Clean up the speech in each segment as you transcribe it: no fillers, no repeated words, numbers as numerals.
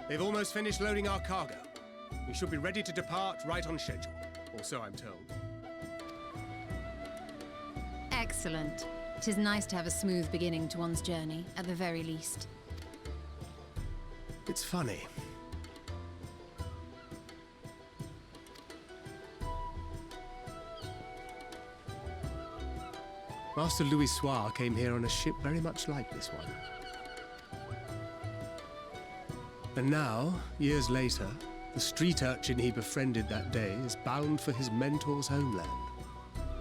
They've almost finished loading our cargo. We should be ready to depart right on schedule, or so I'm told. Excellent. It is nice to have a smooth beginning to one's journey, at the very least. It's funny. Master Louis Soir came here on a ship very much like this one. And now, years later, the street urchin he befriended that day is bound for his mentor's homeland.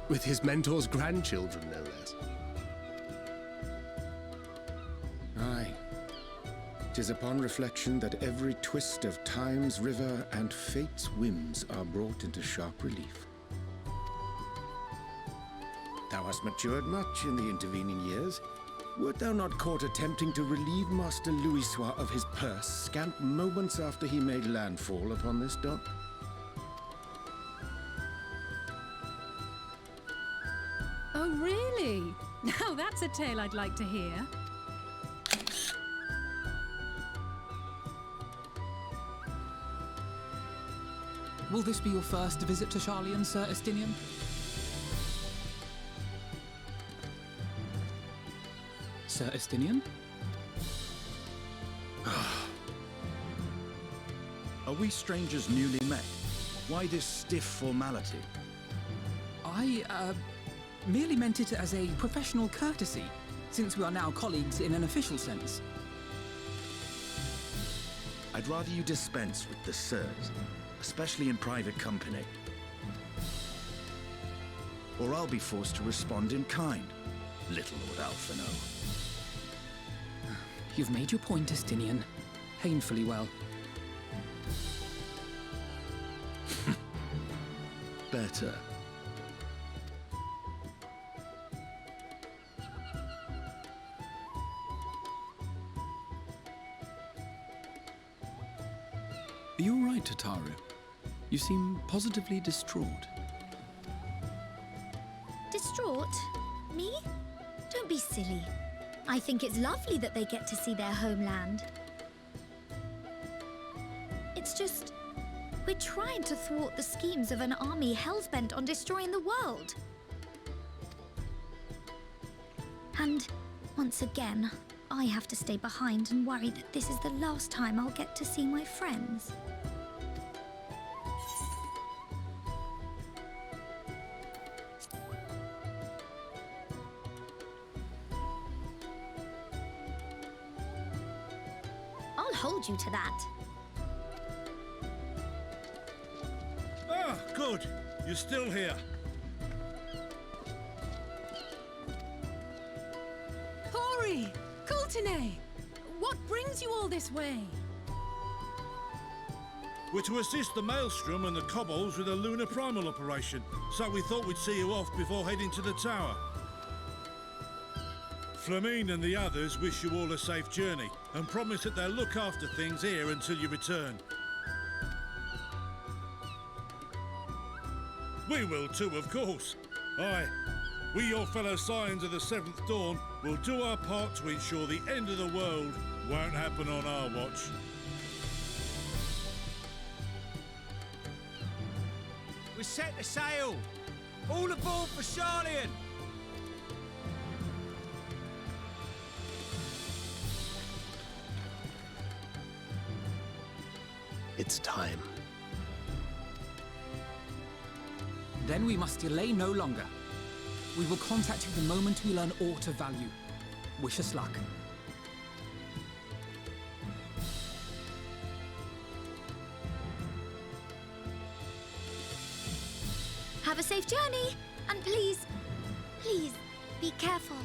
With his mentor's grandchildren, no less. Aye. 'Tis upon reflection that every twist of time's river and fate's whims are brought into sharp relief. Thou hast matured much in the intervening years. Wert thou not caught attempting to relieve Master Louis Soir of his purse scant moments after he made landfall upon this dock? Oh, really? Now that's a tale I'd like to hear. Will this be your first visit to Sharlayan, Sir Estinian? Sir Estinian? Are we strangers newly met? Why this stiff formality? I, merely meant it as a professional courtesy, since we are now colleagues in an official sense. I'd rather you dispense with the sirs, especially in private company. Or I'll be forced to respond in kind, little Lord Alphino. You've made your point, Estinian. Painfully well. Better. Are you all right, Tataru? You seem positively distraught. Distraught? Me? Don't be silly. I think it's lovely that they get to see their homeland. It's just, we're trying to thwart the schemes of an army hell-bent on destroying the world. And once again, I have to stay behind and worry that this is the last time I'll get to see my friends. I'll hold you to that. Ah, good. You're still here. Hori! Kultine! What brings you all this way? We're to assist the Maelstrom and the Kobolds with a lunar primal operation, so we thought we'd see you off before heading to the tower. Flamine and the others wish you all a safe journey and promise that they'll look after things here until you return. We will too, of course. Aye, we, your fellow Scions of the Seventh Dawn, will do our part to ensure the end of the world won't happen on our watch. We're set to sail! All aboard for Sharlayan! It's time. Then we must delay no longer. We will contact you the moment we learn aught of value. Wish us luck. Have a safe journey, and please, please, be careful.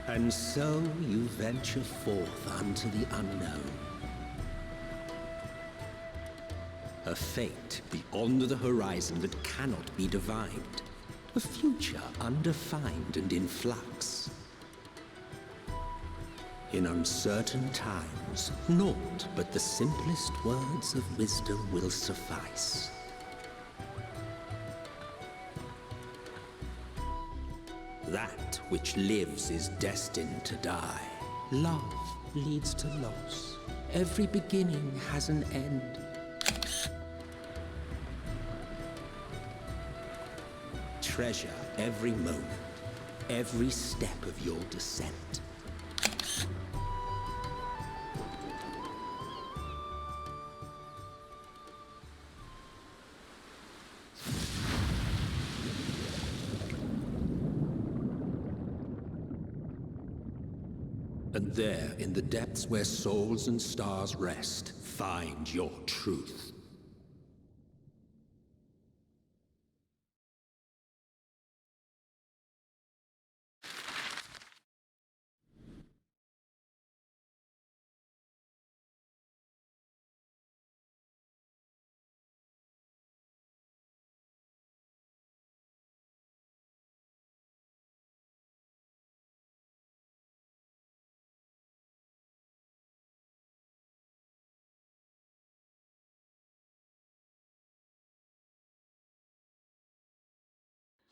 And so you venture forth unto the unknown. A fate beyond the horizon that cannot be divined. A future undefined and in flux. In uncertain times, naught but the simplest words of wisdom will suffice. That which lives is destined to die. Love leads to loss. Every beginning has an end. Treasure every moment, every step of your descent. And there, in the depths where souls and stars rest, find your truth.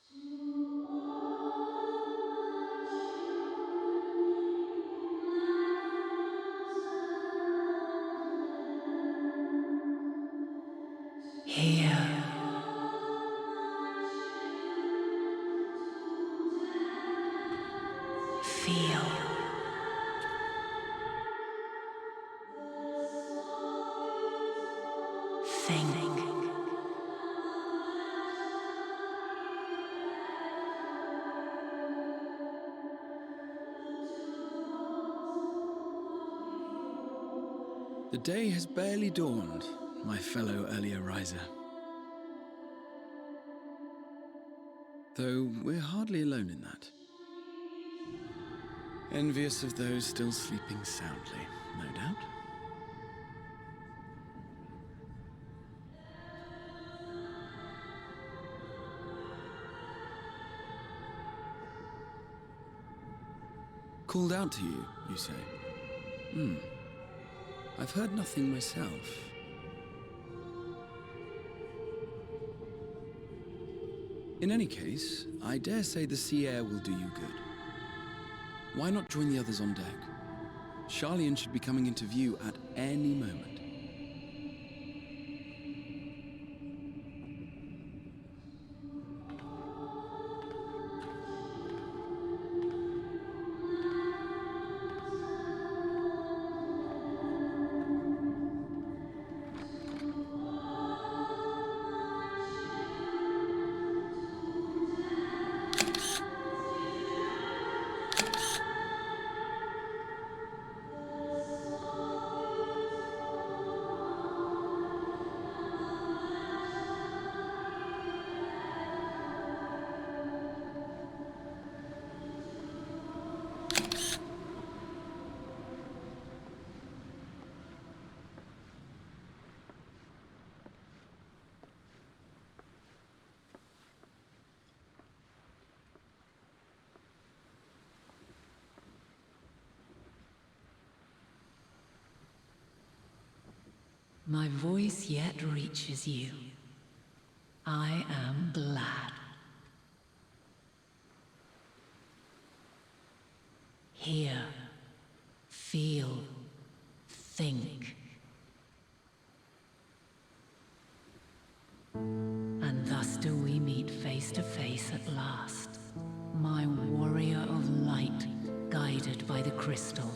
To all my children whom life knows abundant, Here. my children to death Feel. the soul beautiful Think. and the master hereafter. Look to those who fought before. The day has barely dawned, my fellow earlier riser. Though we're hardly alone in that. Envious of those still sleeping soundly, no doubt. Called out to you, you say? I've heard nothing myself. In any case, I dare say the sea air will do you good. Why not join the others on deck? Sharlayan should be coming into view at any moment. My voice yet reaches you. I am glad. Hear, feel, think. And thus do we meet face to face at last, my warrior of light, guided by the crystal.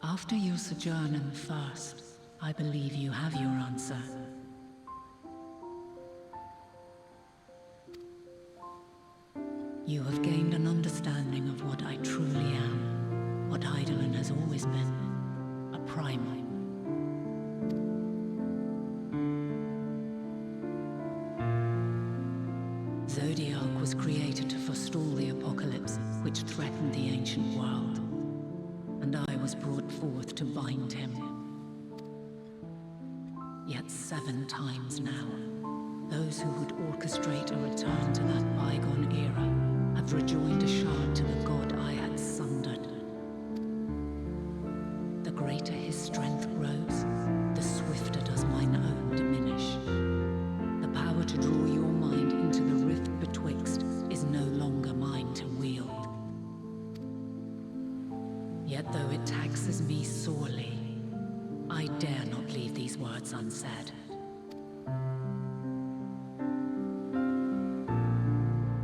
After your sojourn in the First, I believe you have your answer. You have gained an understanding of what I truly am, what Eidolon has always been, a primal. was created to forestall the apocalypse which threatened the ancient world, and I was brought forth to bind him. Yet 7 times now, those who would orchestrate a return to that bygone era have rejoined a shard to the god I had sundered. The greater his strength grows, the swifter does mine own diminish. The power to draw your mind into the rift betwixt is no longer mine to wield. Yet though it taxes me sorely, I dare not leave these words unsaid.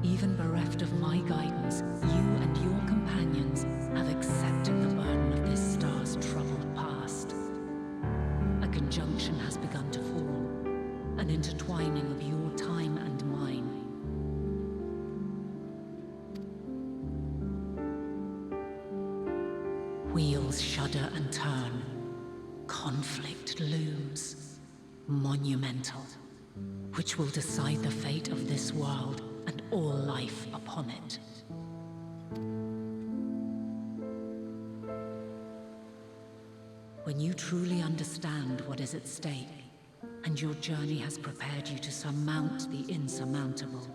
Even bereft of my guidance, you and your companions have accepted the burden of this star's troubled past. A conjunction has begun to form, an intertwining of your time and mine. Wheels shudder and turn. Conflict looms, monumental, which will decide the fate of this world and all life upon it. When you truly understand what is at stake, and your journey has prepared you to surmount the insurmountable,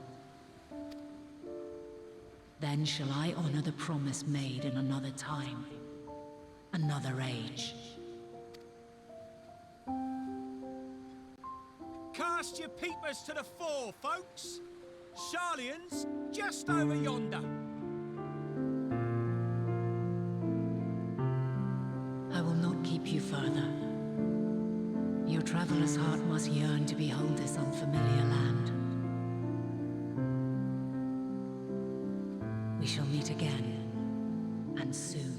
then shall I honor the promise made in another time, another age. Cast your peepers to the fore, folks. Sharlayan's just over yonder. I will not keep you further. Your traveler's heart must yearn to behold this unfamiliar land. We shall meet again, and soon.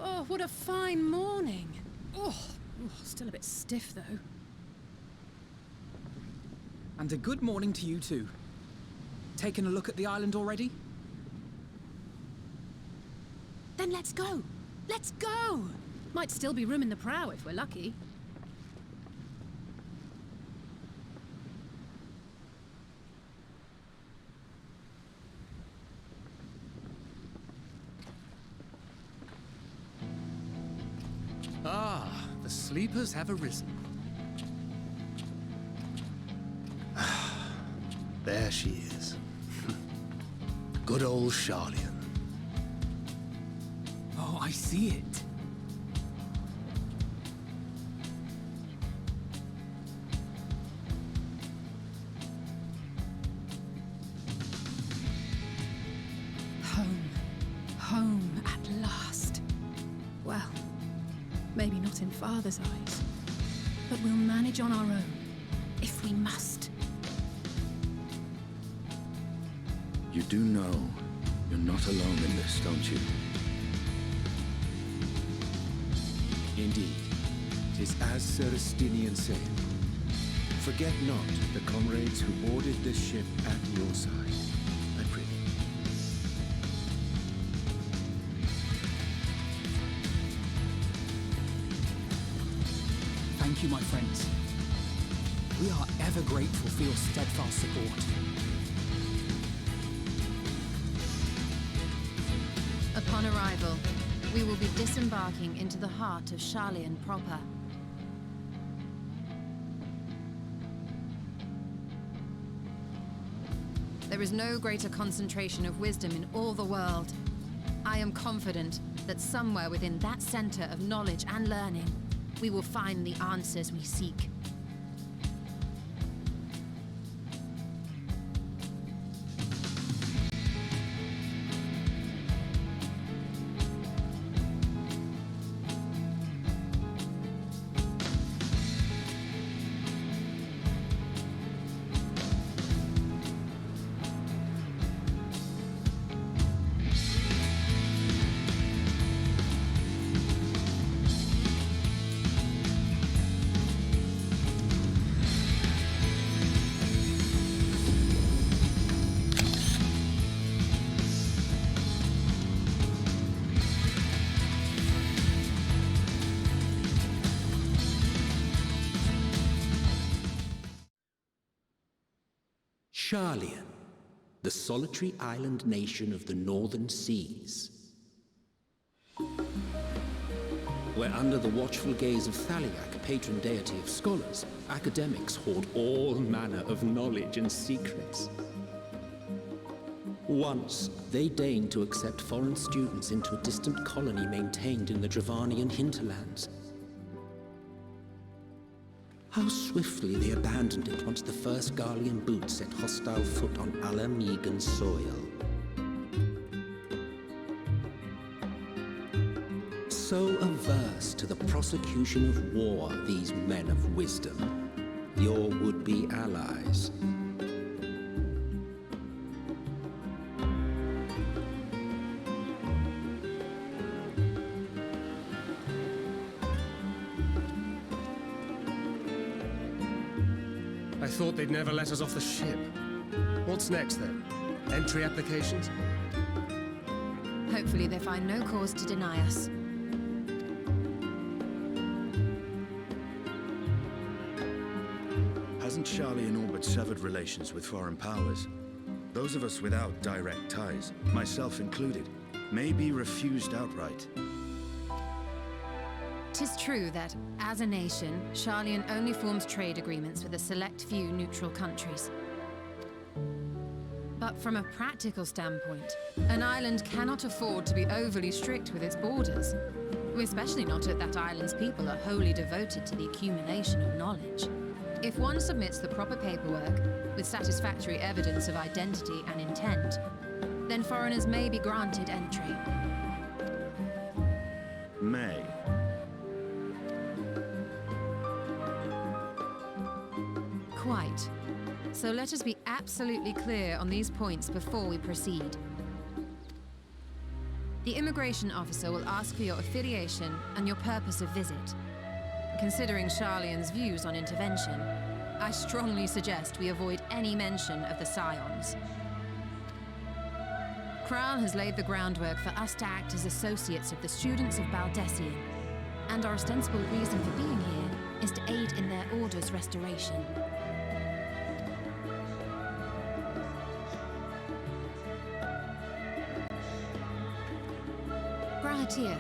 Oh, what a fine morning. Oh, still a bit stiff though. And a good morning to you too. Taken a look at the island already? Then let's go. Let's go. Might still be room in the prow if we're lucky. Ah, the sleepers have arisen. There she is. Good old Sharlayan. Oh, I see it. Home. Home at last. Well, maybe not in Father's eyes, but we'll manage on our own, if we must. You do know you're not alone in this, don't you? Indeed, 'tis as Sir Estinian said. Forget not the comrades who boarded this ship at your side, I pray. Thank you, my friends. We are ever grateful for your steadfast support. Upon arrival, we will be disembarking into the heart of Sharlayan proper. There is no greater concentration of wisdom in all the world. I am confident that somewhere within that center of knowledge and learning, we will find the answers we seek. Sharlayan, the solitary island nation of the northern seas. Where under the watchful gaze of Thaliak, patron deity of scholars, academics hoard all manner of knowledge and secrets. Once, they deigned to accept foreign students into a distant colony maintained in the Dravanian hinterlands. How swiftly they abandoned it once the first Garlean boot set hostile foot on Alamegan soil. So averse to the prosecution of war, these men of wisdom, your would-be allies. I thought they'd never let us off the ship. What's next, then? Entry applications? Hopefully they find no cause to deny us. Hasn't Sharlayan all but severed relations with foreign powers? Those of us without direct ties, myself included, may be refused outright. 'Tis true that, as a nation, Sharlayan only forms trade agreements with a select few neutral countries. But from a practical standpoint, an island cannot afford to be overly strict with its borders, especially not if that island's people are wholly devoted to the accumulation of knowledge. If one submits the proper paperwork, with satisfactory evidence of identity and intent, then foreigners may be granted entry. May. Quite. So let us be absolutely clear on these points before we proceed. The immigration officer will ask for your affiliation and your purpose of visit. Considering Sharlayan's views on intervention, I strongly suggest we avoid any mention of the Scions. Kral has laid the groundwork for us to act as associates of the students of Baldessian, and our ostensible reason for being here is to aid in their order's restoration. Here.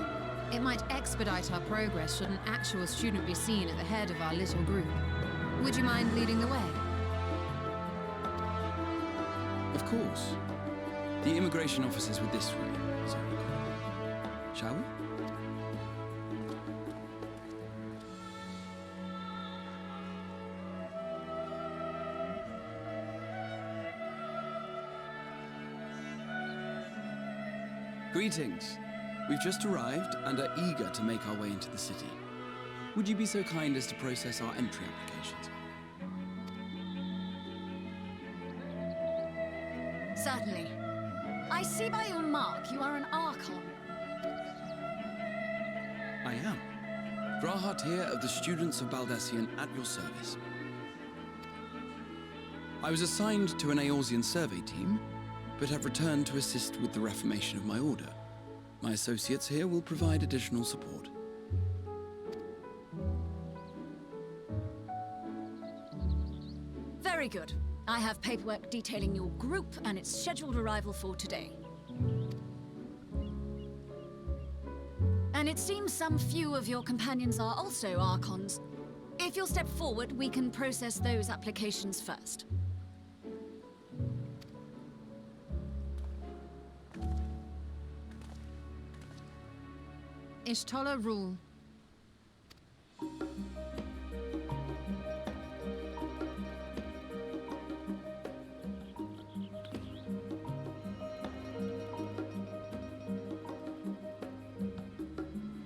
It might expedite our progress should an actual student be seen at the head of our little group. Would you mind leading the way? Of course. The immigration officers were this way, as I recall. Shall we? Greetings. We've just arrived and are eager to make our way into the city. Would you be so kind as to process our entry applications? Certainly. I see by your mark you are an Archon. I am. Grahat here of the students of Baldessian at your service. I was assigned to an Eorzean survey team, but have returned to assist with the reformation of my order. My associates here will provide additional support. Very good. I have paperwork detailing your group and its scheduled arrival for today. And it seems some few of your companions are also Archons. If you'll step forward, we can process those applications first. Ishtola rule.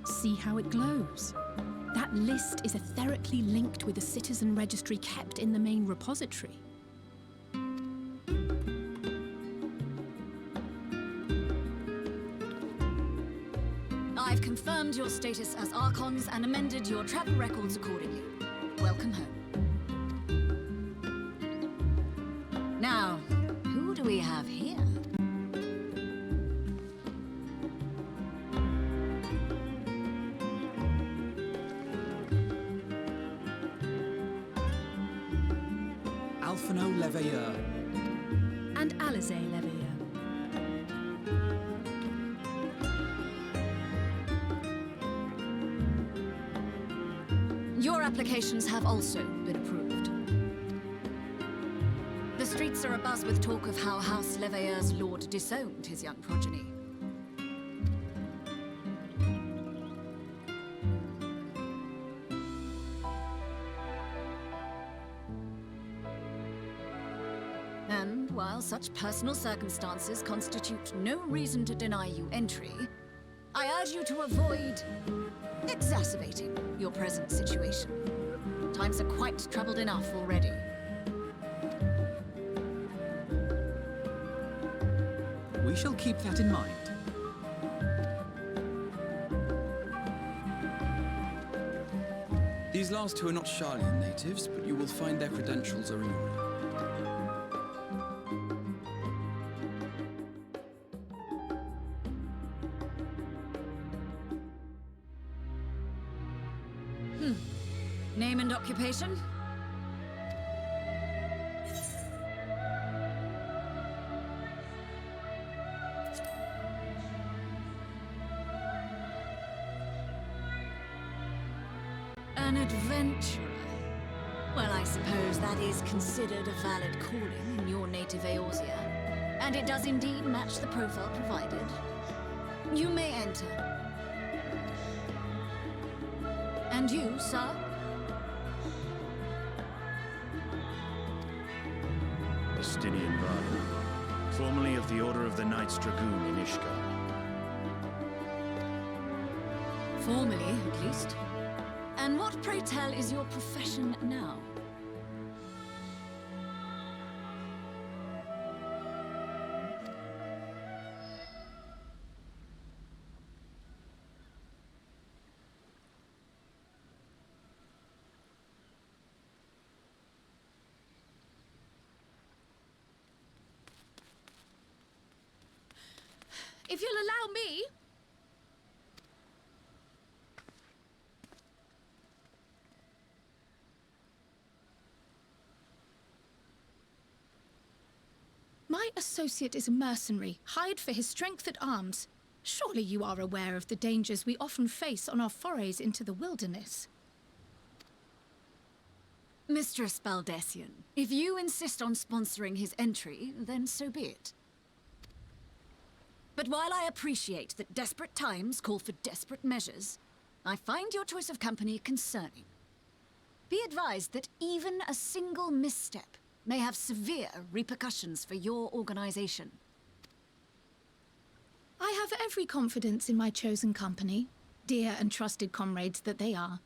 See how it glows? That list is etherically linked with the citizen registry kept in the main repository. I've confirmed your status as Archons and amended your travel records accordingly. Welcome home. Now, who do we have here? Alphino Leveilleur, and Alize Leveilleur. Your applications have also been approved. The streets are abuzz with talk of how House Leveilleur's lord disowned his young progeny. And while such personal circumstances constitute no reason to deny you entry, I urge you to avoid exacerbating your present situation. Times are quite troubled enough already. We shall keep that in mind. These last two are not Sharlayan natives, but you will find their credentials are in order. Name and occupation? An adventurer. Well, I suppose that is considered a valid calling in your native Eorzea. And it does indeed match the profile provided. You may enter. And you, sir? Justinian Viera, formerly of the Order of the Knights Dragoon in Ishgard. Formerly, at least. And what, pray tell, is your profession now? If you'll allow me... My associate is a mercenary, hired for his strength at arms. Surely you are aware of the dangers we often face on our forays into the wilderness. Mistress Baldessian, if you insist on sponsoring his entry, then so be it. But while I appreciate that desperate times call for desperate measures, I find your choice of company concerning. Be advised that even a single misstep may have severe repercussions for your organization. I have every confidence in my chosen company, dear and trusted comrades that they are.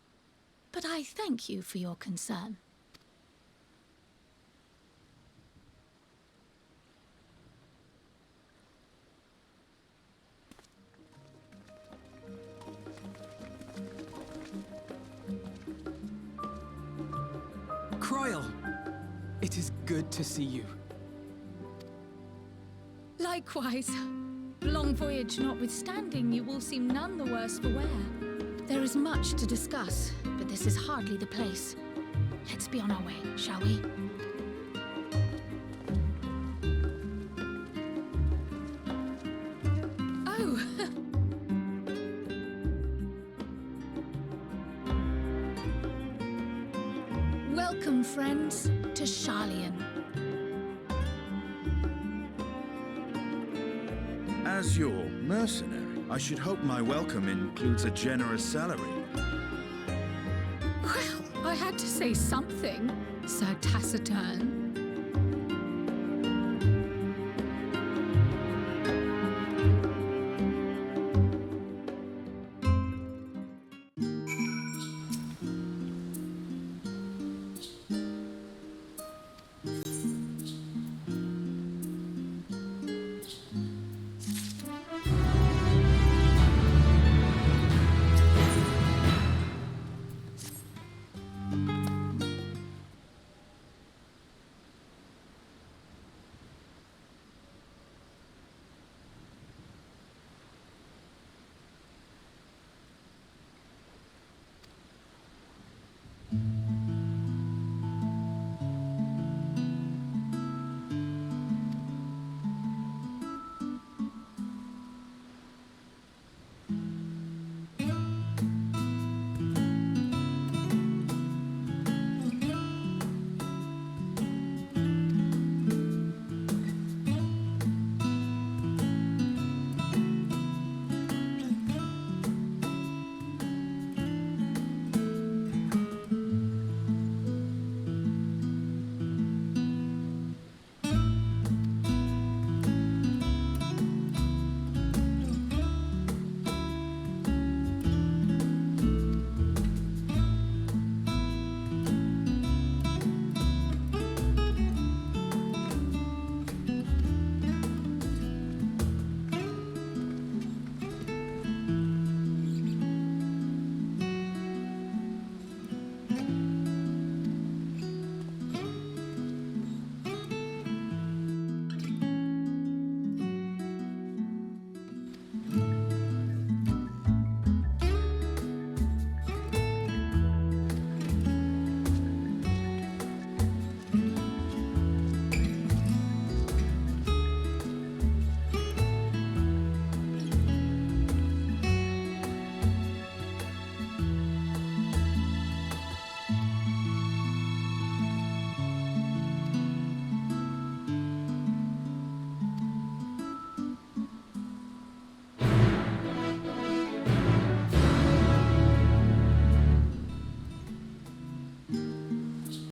But I thank you for your concern. Croyle! It is good to see you. Likewise. Long voyage notwithstanding, you all seem none the worse for wear. There is much to discuss, but this is hardly the place. Let's be on our way, shall we? Oh! Welcome, friends, to Sharlayan. As your mercenary, I should hope my welcome includes a generous salary. Well, I had to say something, Sir Taciturn.